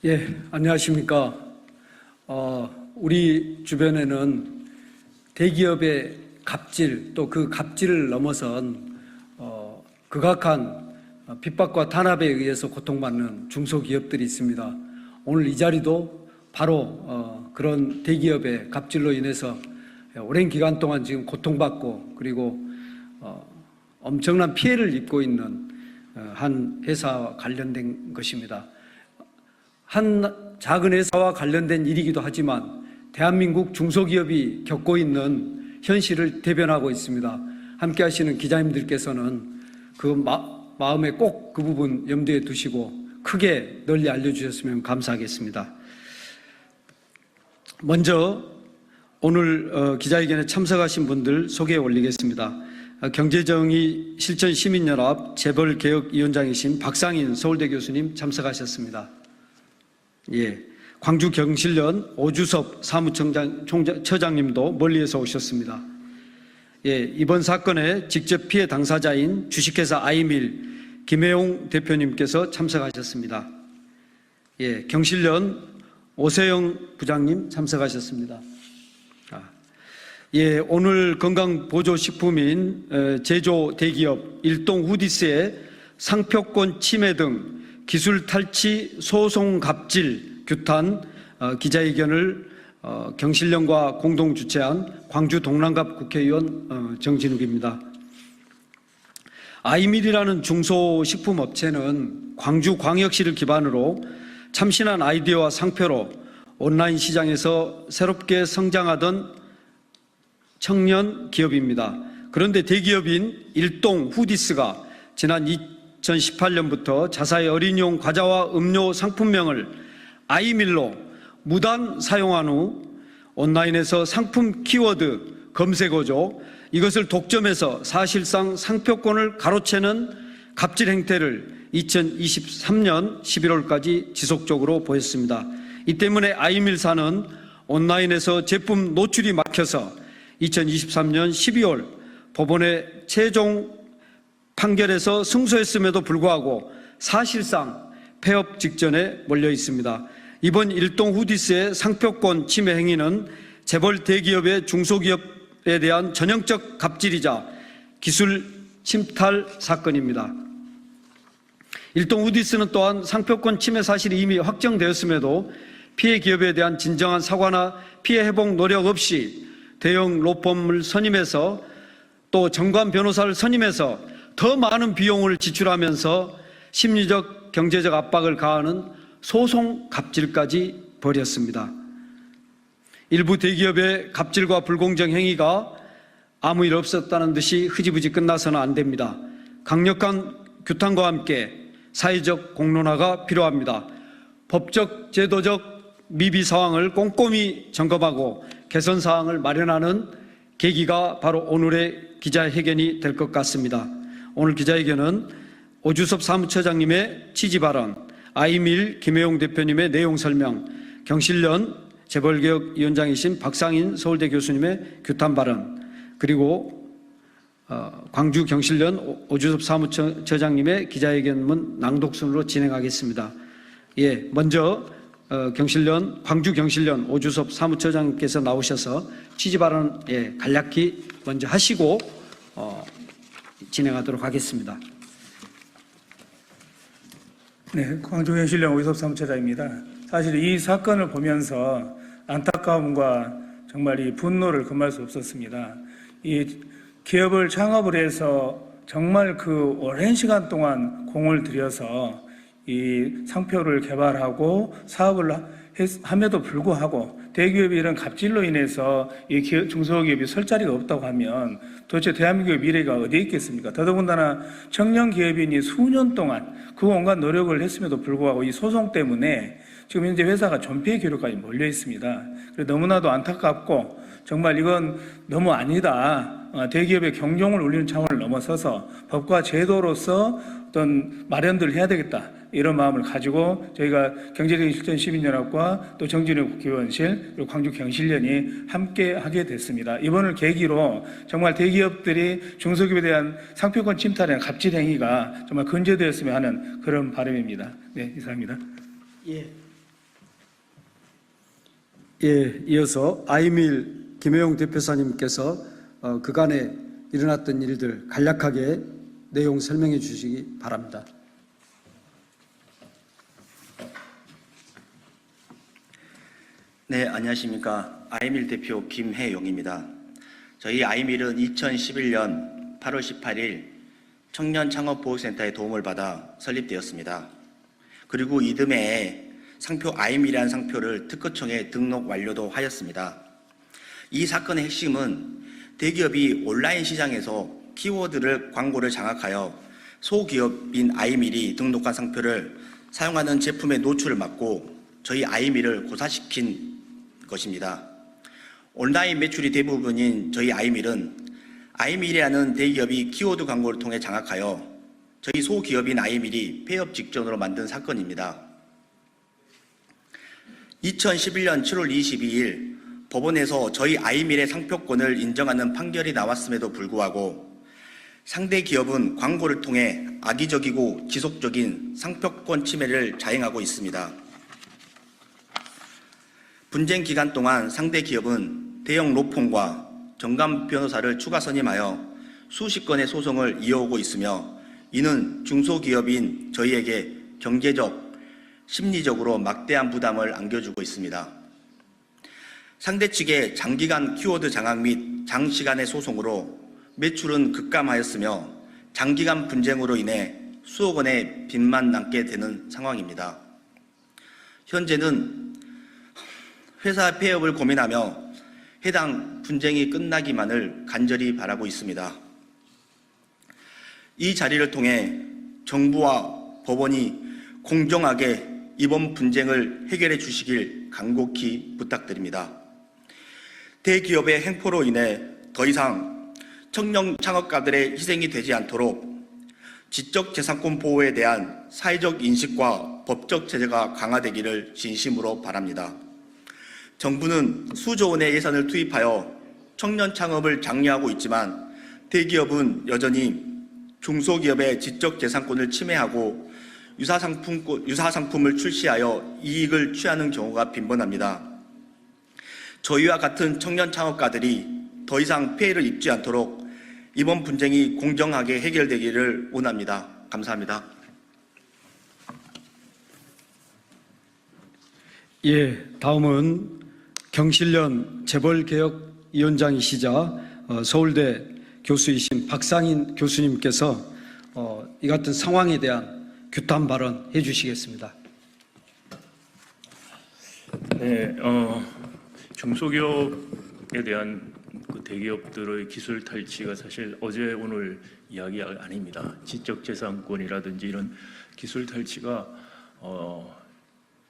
예, 안녕하십니까. 우리 주변에는 대기업의 갑질, 또 그 갑질을 넘어선 극악한 핍박과 탄압에 의해서 고통받는 중소기업들이 있습니다. 오늘 이 자리도 바로 그런 대기업의 갑질로 인해서 오랜 기간 동안 지금 고통받고 그리고 엄청난 피해를 입고 있는 한 회사와 관련된 것입니다. 한 작은 회사와 관련된 일이기도 하지만 대한민국 중소기업이 겪고 있는 현실을 대변하고 있습니다. 함께 하시는 기자님들께서는 그 마음에 꼭 그 부분 염두에 두시고 크게 널리 알려주셨으면 감사하겠습니다. 먼저 오늘 기자회견에 참석하신 분들 소개해 올리겠습니다. 경제정의 실천시민연합 재벌개혁위원장이신 박상인 서울대 교수님 참석하셨습니다. 예, 광주경실련 오주섭 사무처장님도 멀리에서 오셨습니다. 예, 이번 사건의 직접 피해 당사자인 주식회사 아이밀 김혜용 대표님께서 참석하셨습니다. 예, 경실련 오세영 부장님 참석하셨습니다. 예, 오늘 건강보조식품인 제조 대기업 일동 후디스의 상표권 침해 등 기술 탈취, 소송 갑질, 규탄 기자회견을 경실련과 공동 주최한 광주 동남갑 국회의원 정진욱입니다. 아이밀이라는 중소식품업체는 광주광역시를 기반으로 참신한 아이디어와 상표로 온라인 시장에서 새롭게 성장하던 청년 기업입니다. 그런데 대기업인 일동 후디스가 지난 2018년부터 자사의 어린이용 과자와 음료 상품명을 아이밀로 무단 사용한 후 온라인에서 상품 키워드 검색어죠. 이것을 독점해서 사실상 상표권을 가로채는 갑질 행태를 2023년 11월까지 지속적으로 보였습니다. 이 때문에 아이밀사는 온라인에서 제품 노출이 막혀서 2023년 12월 법원의 최종 판결에서 승소했음에도 불구하고 사실상 폐업 직전에 몰려 있습니다. 이번 일동 후디스의 상표권 침해 행위는 재벌 대기업의 중소기업에 대한 전형적 갑질이자 기술 침탈 사건입니다. 일동 후디스는 또한 상표권 침해 사실이 이미 확정되었음에도 피해 기업에 대한 진정한 사과나 피해 회복 노력 없이 대형 로펌을 선임해서 또 정관 변호사를 선임해서 더 많은 비용을 지출하면서 심리적 경제적 압박을 가하는 소송 갑질까지 벌였습니다. 일부 대기업의 갑질과 불공정 행위가 아무 일 없었다는 듯이 흐지부지 끝나서는 안 됩니다. 강력한 규탄과 함께 사회적 공론화가 필요합니다. 법적, 제도적 미비 사항을 꼼꼼히 점검하고 개선 사항을 마련하는 계기가 바로 오늘의 기자회견이 될 것 같습니다. 오늘 기자회견은 오주섭 사무처장님의 취지 발언, 아이밀 김혜용 대표님의 내용 설명, 경실련 재벌개혁위원장이신 박상인 서울대 교수님의 규탄 발언, 그리고 광주 경실련 오주섭 사무처장님의 기자회견문 낭독 순으로 진행하겠습니다. 예, 먼저 광주 경실련 오주섭 사무처장님께서 나오셔서 취지 발언 간략히 먼저 하시고 진행하도록 하겠습니다. 네, 광주 경실련 오주섭 사무처장입니다. 사실 이 사건을 보면서 안타까움과 정말 이 분노를 금할 수 없었습니다. 이 기업을 창업을 해서 정말 그 오랜 시간 동안 공을 들여서 이 상표를 개발하고 사업을 함에도 불구하고 대기업이 이런 갑질로 인해서 이 중소기업이 설 자리가 없다고 하면 도대체 대한민국의 미래가 어디에 있겠습니까? 더더군다나 청년 기업인이 수년 동안 그 온갖 노력을 했음에도 불구하고 이 소송 때문에 지금 현재 회사가 존폐의 기로까지 몰려 있습니다. 그래서 너무나도 안타깝고 정말 이건 너무 아니다. 대기업의 경종을 울리는 차원을 넘어서서 법과 제도로서 어떤 마련들을 해야 되겠다. 이런 마음을 가지고 저희가 경제적인 실천 시민연합과 또 정진욱 국회의원실 그리고 광주 경실련이 함께 하게 됐습니다. 이번을 계기로 정말 대기업들이 중소기업에 대한 상표권 침탈이나 갑질 행위가 정말 근절되었으면 하는 그런 바람입니다. 네, 이상입니다. 예, 예, 이어서 아이밀 김혜용 대표사님께서 그간에 일어났던 일들 간략하게 내용 설명해 주시기 바랍니다. 네, 안녕하십니까. 아이밀 대표 김혜용입니다. 저희 아이밀은 2011년 8월 18일 청년창업보호센터의 도움을 받아 설립되었습니다. 그리고 이듬해에 상표 아이밀이라는 상표를 특허청에 등록 완료도 하였습니다. 이 사건의 핵심은 대기업이 온라인 시장에서 키워드를 광고를 장악하여 소기업인 아이밀이 등록한 상표를 사용하는 제품의 노출을 막고 저희 아이밀을 고사시킨 것입니다. 온라인 매출이 대부분인 저희 아이밀은 아이밀이라는 대기업이 키워드 광고를 통해 장악하여 저희 소기업인 아이밀이 폐업 직전으로 만든 사건입니다. 2011년 7월 22일 법원에서 저희 아이밀의 상표권을 인정하는 판결이 나왔음에도 불구하고 상대 기업은 광고를 통해 악의적이고 지속적인 상표권 침해를 자행하고 있습니다. 분쟁 기간 동안 상대 기업은 대형 로펌과 정관 변호사를 추가 선임하여 수십 건의 소송을 이어오고 있으며 이는 중소기업인 저희에게 경제적, 심리적으로 막대한 부담을 안겨주고 있습니다. 상대 측의 장기간 키워드 장악 및 장시간의 소송으로 매출은 급감하였으며 장기간 분쟁으로 인해 수억 원의 빚만 남게 되는 상황입니다. 현재는 회사 폐업을 고민하며 해당 분쟁이 끝나기만을 간절히 바라고 있습니다. 이 자리를 통해 정부와 법원이 공정하게 이번 분쟁을 해결해 주시길 간곡히 부탁드립니다. 대기업의 행포로 인해 더 이상 청년 창업가들의 희생이 되지 않도록 지적재산권 보호에 대한 사회적 인식과 법적 제재가 강화되기를 진심으로 바랍니다. 정부는 수조 원의 예산을 투입하여 청년 창업을 장려하고 있지만 대기업은 여전히 중소기업의 지적재산권을 침해하고 유사상품을 출시하여 이익을 취하는 경우가 빈번합니다. 저희와 같은 청년 창업가들이 더 이상 피해를 입지 않도록 이번 분쟁이 공정하게 해결되기를 원합니다. 감사합니다. 예, 다음은 경실련 재벌개혁위원장이시자 서울대 교수이신 박상인 교수님께서 이 같은 상황에 대한 규탄 발언 해주시겠습니다. 네, 중소기업에 대한 그 대기업들의 기술 탈취가 사실 어제 오늘 이야기가 아닙니다. 지적재산권이라든지 이런 기술 탈취가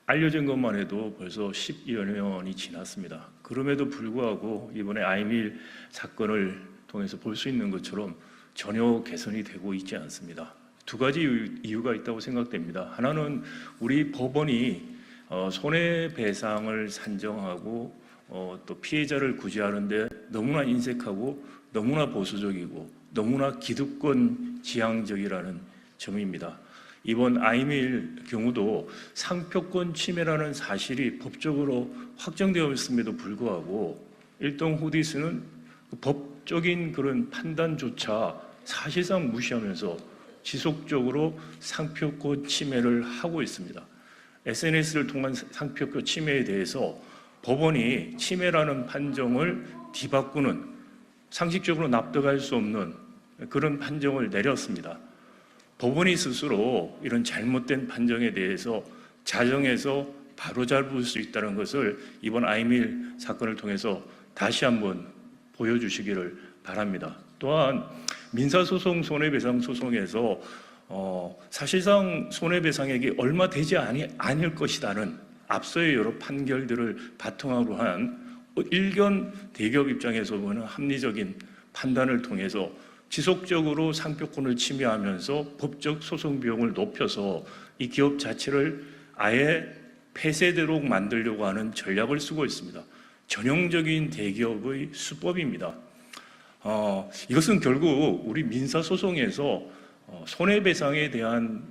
알려진 것만 해도 벌써 10여 년이 지났습니다. 그럼에도 불구하고 이번에 아이밀 사건을 통해서 볼 수 있는 것처럼 전혀 개선이 되고 있지 않습니다. 두 가지 이유가 있다고 생각됩니다. 하나는 우리 법원이 손해배상을 산정하고 또 피해자를 구제하는데 너무나 인색하고 너무나 보수적이고 너무나 기득권 지향적이라는 점입니다. 이번 아이밀 경우도 상표권 침해라는 사실이 법적으로 확정되었음에도 불구하고 일동 후디스는 법적인 그런 판단조차 사실상 무시하면서 지속적으로 상표권 침해를 하고 있습니다. SNS를 통한 상표권 침해에 대해서 법원이 침해라는 판정을 뒤바꾸는 상식적으로 납득할 수 없는 그런 판정을 내렸습니다. 법원이 스스로 이런 잘못된 판정에 대해서 자정해서 바로잡을 수 있다는 것을 이번 아이밀 사건을 통해서 다시 한번 보여주시기를 바랍니다. 또한 민사소송 손해배상 소송에서 사실상 손해배상액이 얼마 되지 않을 것이라는 앞서의 여러 판결들을 바탕으로 한 일견 대기업 입장에서 보는 합리적인 판단을 통해서 지속적으로 상표권을 침해하면서 법적 소송 비용을 높여서 이 기업 자체를 아예 폐쇄되도록 만들려고 하는 전략을 쓰고 있습니다. 전형적인 대기업의 수법입니다. 이것은 결국 우리 민사소송에서 손해배상에 대한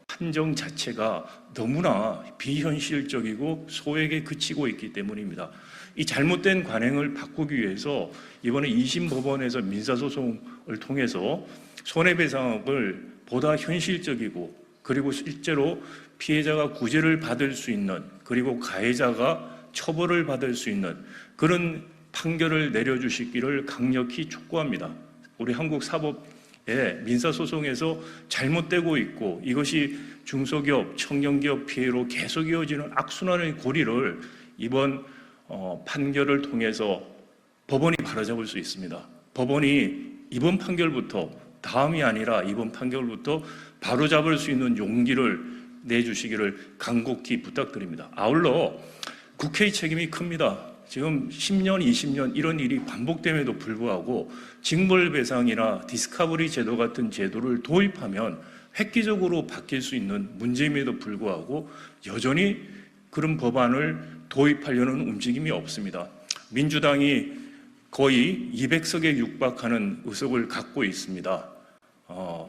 판정 자체가 너무나 비현실적이고 소액에 그치고 있기 때문입니다. 이 잘못된 관행을 바꾸기 위해서 이번에 2심 법원에서 민사소송을 통해서 손해배상을 보다 현실적이고 그리고 실제로 피해자가 구제를 받을 수 있는 그리고 가해자가 처벌을 받을 수 있는 그런 판결을 내려주시기를 강력히 촉구합니다. 우리 한국 사법의 민사소송에서 잘못되고 있고 이것이 중소기업, 청년기업 피해로 계속 이어지는 악순환의 고리를 이번 판결을 통해서 법원이 바로잡을 수 있습니다. 법원이 이번 판결부터 다음이 아니라 이번 판결부터 바로잡을 수 있는 용기를 내주시기를 간곡히 부탁드립니다. 아울러 국회의 책임이 큽니다. 지금 10년, 20년 이런 일이 반복됨에도 불구하고 징벌배상이나 디스커버리 제도 같은 제도를 도입하면 획기적으로 바뀔 수 있는 문제임에도 불구하고 여전히 그런 법안을 도입하려는 움직임이 없습니다. 민주당이 거의 200석에 육박하는 의석을 갖고 있습니다.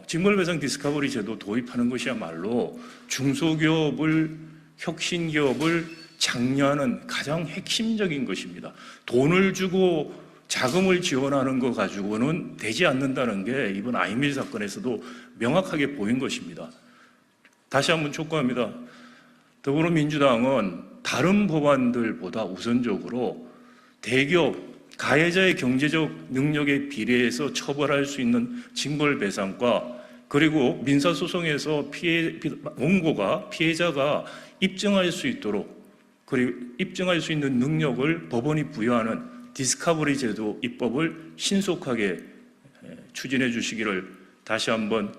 징벌배상 디스커버리 제도 도입하는 것이야말로 중소기업을, 혁신기업을 장려하는 가장 핵심적인 것입니다. 돈을 주고 자금을 지원하는 것 가지고는 되지 않는다는 게 이번 아이밀 사건에서도 명확하게 보인 것입니다. 다시 한번 촉구합니다. 더불어민주당은 다른 법안들보다 우선적으로 대기업, 가해자의 경제적 능력에 비례해서 처벌할 수 있는 징벌배상과 그리고 민사소송에서 원고가, 피해자가 입증할 수 있도록 그리고 입증할 수 있는 능력을 법원이 부여하는 디스커버리 제도 입법을 신속하게 추진해 주시기를 다시 한번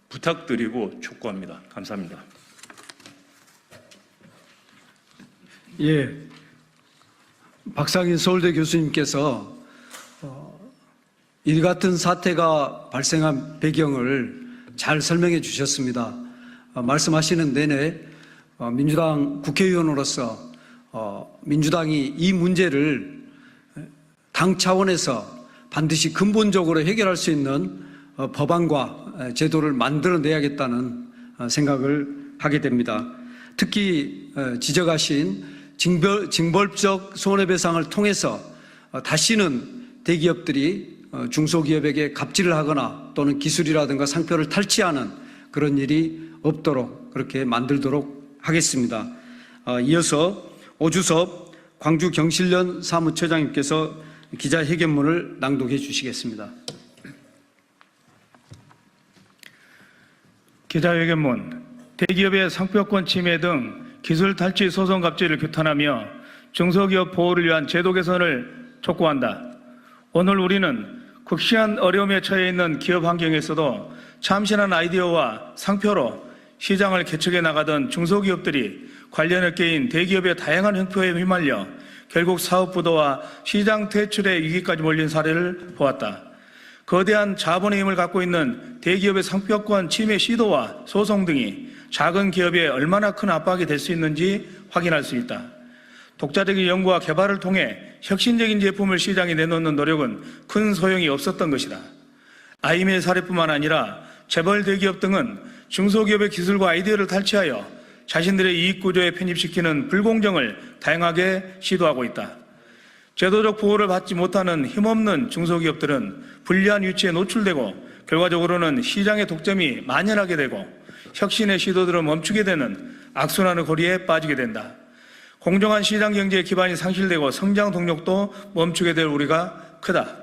부탁드리고 촉구합니다. 감사합니다. 예, 박상인 서울대 교수님께서 이 같은 사태가 발생한 배경을 잘 설명해 주셨습니다. 말씀하시는 내내 민주당 국회의원으로서 민주당이 이 문제를 당 차원에서 반드시 근본적으로 해결할 수 있는 법안과 제도를 만들어내야겠다는 생각을 하게 됩니다. 특히 지적하신 징벌적 손해배상을 통해서 다시는 대기업들이 중소기업에게 갑질을 하거나 또는 기술이라든가 상표를 탈취하는 그런 일이 없도록 그렇게 만들도록 하겠습니다. 이어서 오주섭 광주경실련 사무처장님께서 기자회견문을 낭독해 주시겠습니다. 기자회견문. 대기업의 상표권 침해 등 기술 탈취 소송 갑질을 규탄하며 중소기업 보호를 위한 제도 개선을 촉구한다. 오늘 우리는 극심한 어려움에 처해 있는 기업 환경에서도 참신한 아이디어와 상표로 시장을 개척해 나가던 중소기업들이 관련 업계인 대기업의 다양한 횡포에 휘말려 결국 사업 부도와 시장 퇴출의 위기까지 몰린 사례를 보았다. 거대한 자본의 힘을 갖고 있는 대기업의 상표권 침해 시도와 소송 등이 작은 기업에 얼마나 큰 압박이 될 수 있는지 확인할 수 있다. 독자적인 연구와 개발을 통해 혁신적인 제품을 시장에 내놓는 노력은 큰 소용이 없었던 것이다. 아이밀 사례뿐만 아니라 재벌 대기업 등은 중소기업의 기술과 아이디어를 탈취하여 자신들의 이익 구조에 편입시키는 불공정을 다양하게 시도하고 있다. 제도적 보호를 받지 못하는 힘없는 중소기업들은 불리한 위치에 노출되고 결과적으로는 시장의 독점이 만연하게 되고 혁신의 시도들을 멈추게 되는 악순환의 고리에 빠지게 된다. 공정한 시장 경제의 기반이 상실되고 성장 동력도 멈추게 될 우려가 크다.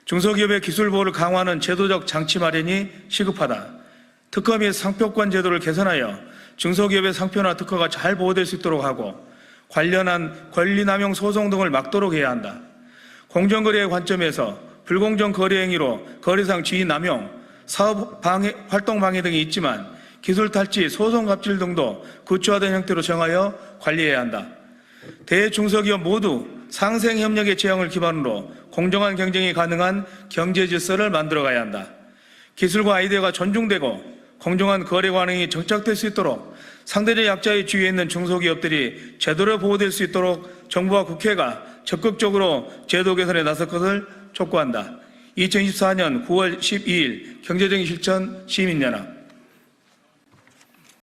중소기업의 기술 보호를 강화하는 제도적 장치 마련이 시급하다. 특허 및 상표권 제도를 개선하여 중소기업의 상표나 특허가 잘 보호될 수 있도록 하고 관련한 권리남용 소송 등을 막도록 해야 한다. 공정거래의 관점에서 불공정 거래 행위로 거래상 지위 남용, 사업 방해, 활동 방해 등이 있지만 기술 탈취, 소송 갑질 등도 구체화된 형태로 정하여 관리해야 한다. 대중소기업 모두 상생협력의 지향을 기반으로 공정한 경쟁이 가능한 경제 질서를 만들어가야 한다. 기술과 아이디어가 존중되고 공정한 거래 관행이 정착될 수 있도록 상대적 약자의 주위에 있는 중소기업들이 제대로 보호될 수 있도록 정부와 국회가 적극적으로 제도 개선에 나설 것을 촉구한다. 2024년 9월 12일 경제적인 실천 시민연합